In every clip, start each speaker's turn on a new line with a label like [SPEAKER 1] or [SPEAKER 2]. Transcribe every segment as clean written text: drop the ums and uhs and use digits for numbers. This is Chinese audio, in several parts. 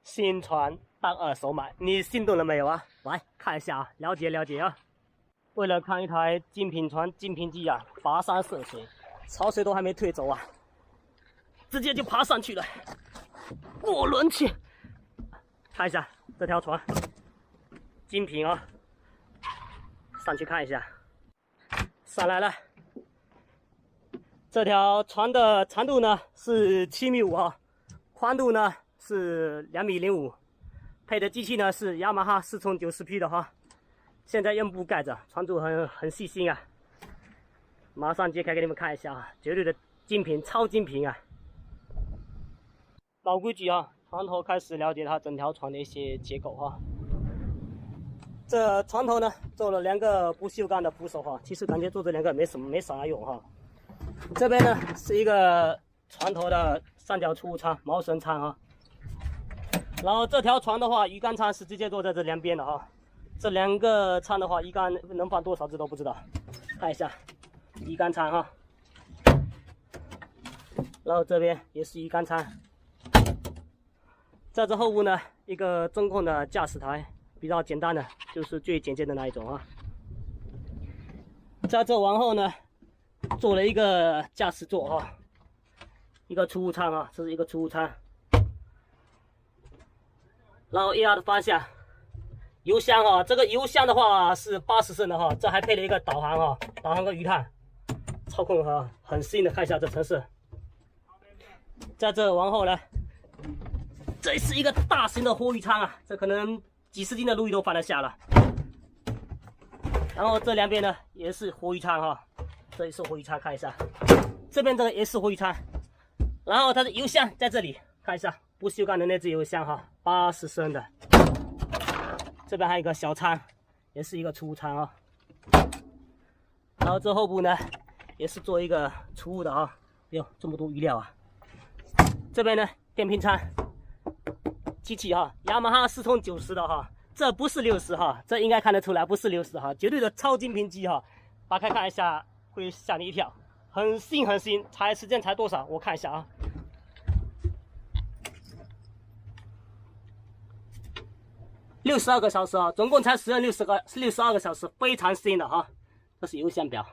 [SPEAKER 1] 新船当二手买，你心动了没有啊？来看一下啊，了解了解啊。为了看一台精品船、精品机啊，跋山涉水，潮水都还没退走啊，直接就爬上去了，过轮去。看一下这条船，精品啊，上去看一下。上来了，这条船的长度呢是7.5米啊，宽度呢是2.05米，配的机器呢是雅马哈4冲 90P 的哈。现在用布盖着，船主很细心啊。马上揭开给你们看一下啊，绝对的精品，超精品啊！老规矩啊，船头开始了解它整条船的一些结构哈。这船头呢做了2个不锈钢的扶手哈，其实感觉做这2个没啥用哈。这边呢是一个船头的三角储物舱、毛绳舱啊。然后这条船的话，鱼竿舱是直接坐在这2边的哈。这2个舱的话，鱼竿能放多少只都不知道。看一下鱼竿舱哈，然后这边也是鱼竿舱。在这后部呢，一个中控的驾驶台，比较简单的，就是最简洁的那一种啊。在这往后呢，做了一个驾驶座啊，一个储物舱啊，这是一个储物舱。然后1号的方向。油箱哈，这个油箱的话是80升的哈，这还配了一个导航哈，导航跟鱼探，操控哈很适应的。看一下这城市，在这往后呢，这是一个大型的活鱼舱啊，这可能几十斤的鲈鱼都放得下了。然后这2边呢也是活鱼舱哈，这也是活鱼舱，看一下，这边这个也是活鱼舱。然后它的油箱在这里，看一下不锈钢的那只油箱哈，80升的。这边还有一个小舱，也是一个储物舱啊。然后这后部呢，也是做一个储物的啊。哟，这么多鱼料啊！这边呢，电瓶舱，机器哈，雅马哈4冲90的哈，这不是60哈，这应该看得出来不是60哈，绝对的超精品机哈。打开看一下，会吓你一跳，很新很新，时间才多少？我看一下啊。62个小时啊，总共才使用62个小时，非常新的哈。这是油箱表，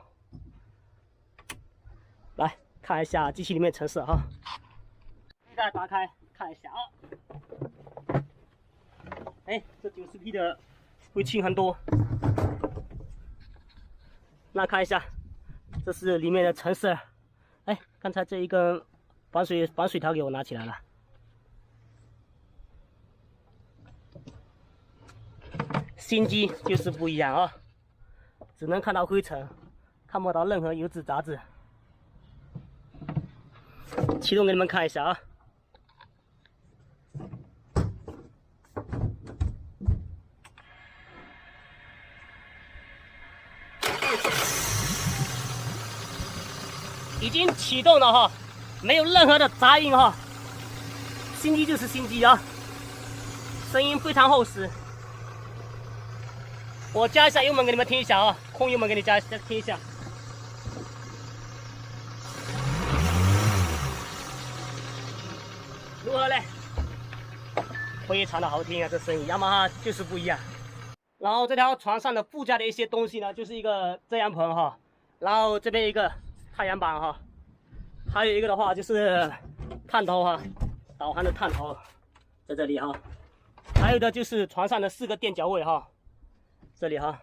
[SPEAKER 1] 来看一下机器里面程式哈。现在打开看一下啊，哎，这90P 的会轻很多。那看一下，这是里面的程式。哎，刚才这一根防水条给我拿起来了。新机就是不一样啊，只能看到灰尘，看不到任何油脂杂质。启动给你们看一下啊。已经启动了哈，没有任何的杂音哈。新机就是新机啊，声音非常厚实。我加一下油门给你们听一下啊，空油门给你加听一下。如何嘞？非常的好听啊，这声音，雅马哈就是不一样。然后这条船上的附加的一些东西呢，就是一个遮阳棚哈，然后这边一个太阳板哈，还有一个的话就是探头哈，导航的探头在这里哈，还有的就是船上的4个垫脚位哈。这里哈，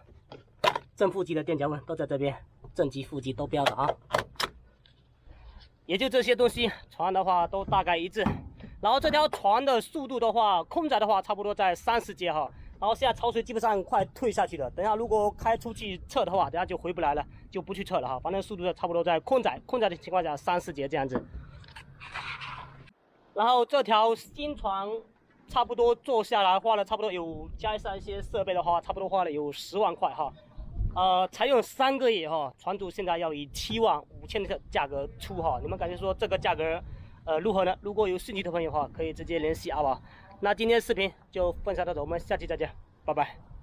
[SPEAKER 1] 正负极的垫脚位都在这边，正极、负极都标的啊。也就这些东西，船的话都大概一致。然后这条船的速度的话，空载的话差不多在30节哈。然后现在潮水基本上快退下去了，等下如果开出去测的话，等下就回不来了，就不去测了哈。反正速度差不多在空载的情况下30节这样子。然后这条新船。差不多做下来花了差不多有加上一些设备的话，差不多花了有10万块哈。才用3个月哈，船主现在要以7万5千的价格出哈。你们感觉说这个价格如何呢？如果有兴趣的朋友的话，可以直接联系阿宝。那今天视频就分享到这，我们下期再见，拜拜。